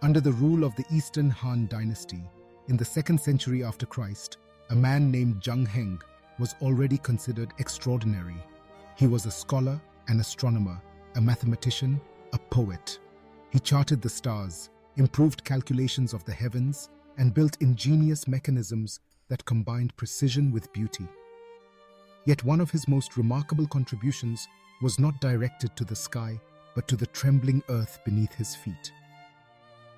Under the rule of the Eastern Han dynasty, in the 2nd century after Christ, a man named Zhang Heng was already considered extraordinary. He was a scholar, an astronomer, a mathematician, a poet. He charted the stars, improved calculations of the heavens, and built ingenious mechanisms that combined precision with beauty. Yet one of his most remarkable contributions was not directed to the sky, but to the trembling earth beneath his feet.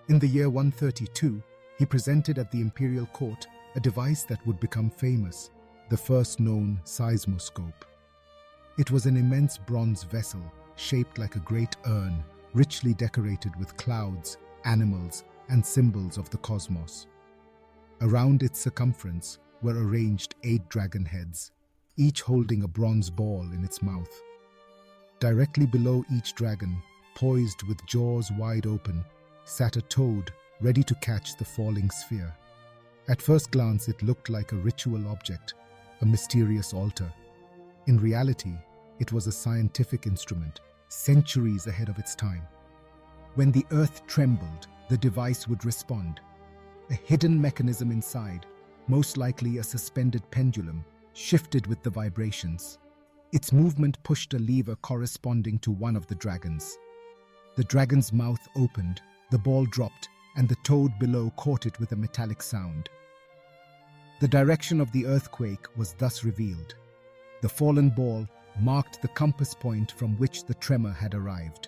In the year 132, he presented at the imperial court a device that would become famous, the first known seismoscope. It was an immense bronze vessel, shaped like a great urn, richly decorated with clouds, animals, and symbols of the cosmos. Around its circumference were arranged 8 dragon heads, each holding a bronze ball in its mouth. Directly below each dragon, poised with jaws wide open, sat a toad ready to catch the falling sphere. At first glance, it looked like a ritual object, a mysterious altar. In reality, it was a scientific instrument, centuries ahead of its time. When the earth trembled, the device would respond. A hidden mechanism inside, most likely a suspended pendulum, shifted with the vibrations. Its movement pushed a lever corresponding to one of the dragons. The dragon's mouth opened, the ball dropped, and the toad below caught it with a metallic sound. The direction of the earthquake was thus revealed. The fallen ball marked the compass point from which the tremor had arrived.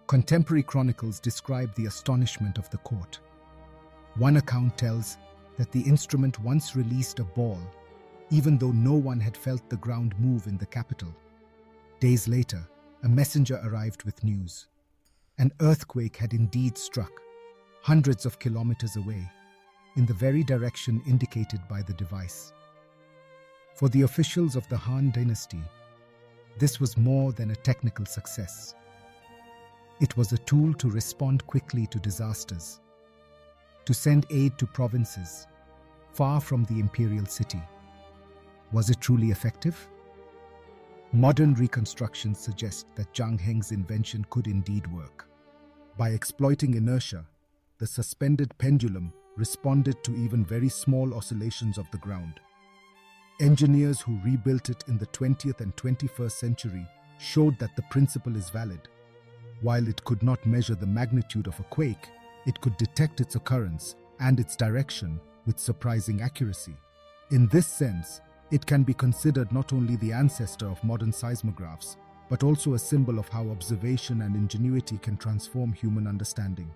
Contemporary chronicles describe the astonishment of the court. One account tells that the instrument once released a ball, even though no one had felt the ground move in the capital. Days later, a messenger arrived with news. An earthquake had indeed struck, hundreds of kilometers away, in the very direction indicated by the device. For the officials of the Han dynasty, this was more than a technical success. It was a tool to respond quickly to disasters, to send aid to provinces far from the imperial city. Was it truly effective? Modern reconstructions suggest that Zhang Heng's invention could indeed work. By exploiting inertia, the suspended pendulum responded to even very small oscillations of the ground. Engineers who rebuilt it in the 20th and 21st century showed that the principle is valid. While it could not measure the magnitude of a quake, it could detect its occurrence and its direction with surprising accuracy. In this sense, it can be considered not only the ancestor of modern seismographs, but also a symbol of how observation and ingenuity can transform human understanding.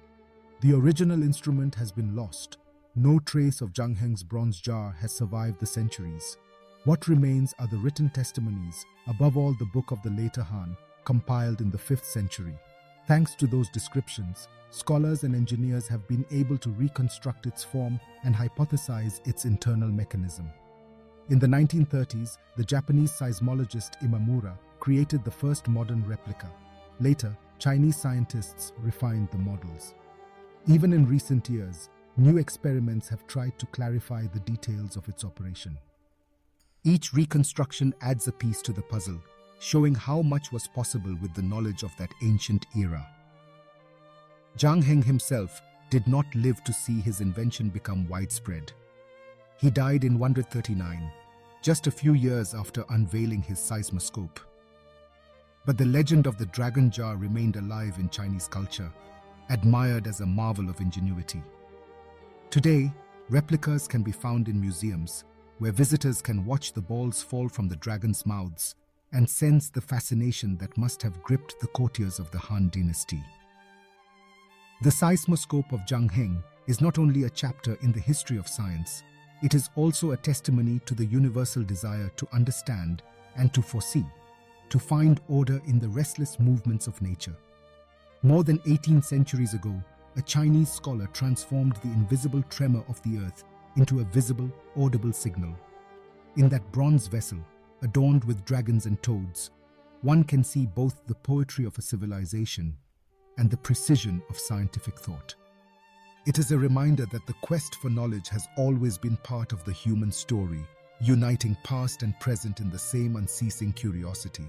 The original instrument has been lost. No trace of Zhang Heng's bronze jar has survived the centuries. What remains are the written testimonies, above all the Book of the Later Han, compiled in the 5th century. Thanks to those descriptions, scholars and engineers have been able to reconstruct its form and hypothesize its internal mechanism. In the 1930s, the Japanese seismologist Imamura created the first modern replica. Later, Chinese scientists refined the models. Even in recent years, new experiments have tried to clarify the details of its operation. Each reconstruction adds a piece to the puzzle, showing how much was possible with the knowledge of that ancient era. Zhang Heng himself did not live to see his invention become widespread. He died in 139, just a few years after unveiling his seismoscope. But the legend of the dragon jar remained alive in Chinese culture, admired as a marvel of ingenuity. Today, replicas can be found in museums, where visitors can watch the balls fall from the dragon's mouths and sense the fascination that must have gripped the courtiers of the Han dynasty. The seismoscope of Zhang Heng is not only a chapter in the history of science, it is also a testimony to the universal desire to understand and to foresee, to find order in the restless movements of nature. More than 18 centuries ago, a Chinese scholar transformed the invisible tremor of the earth into a visible, audible signal. In that bronze vessel, adorned with dragons and toads, one can see both the poetry of a civilization and the precision of scientific thought. It is a reminder that the quest for knowledge has always been part of the human story, uniting past and present in the same unceasing curiosity.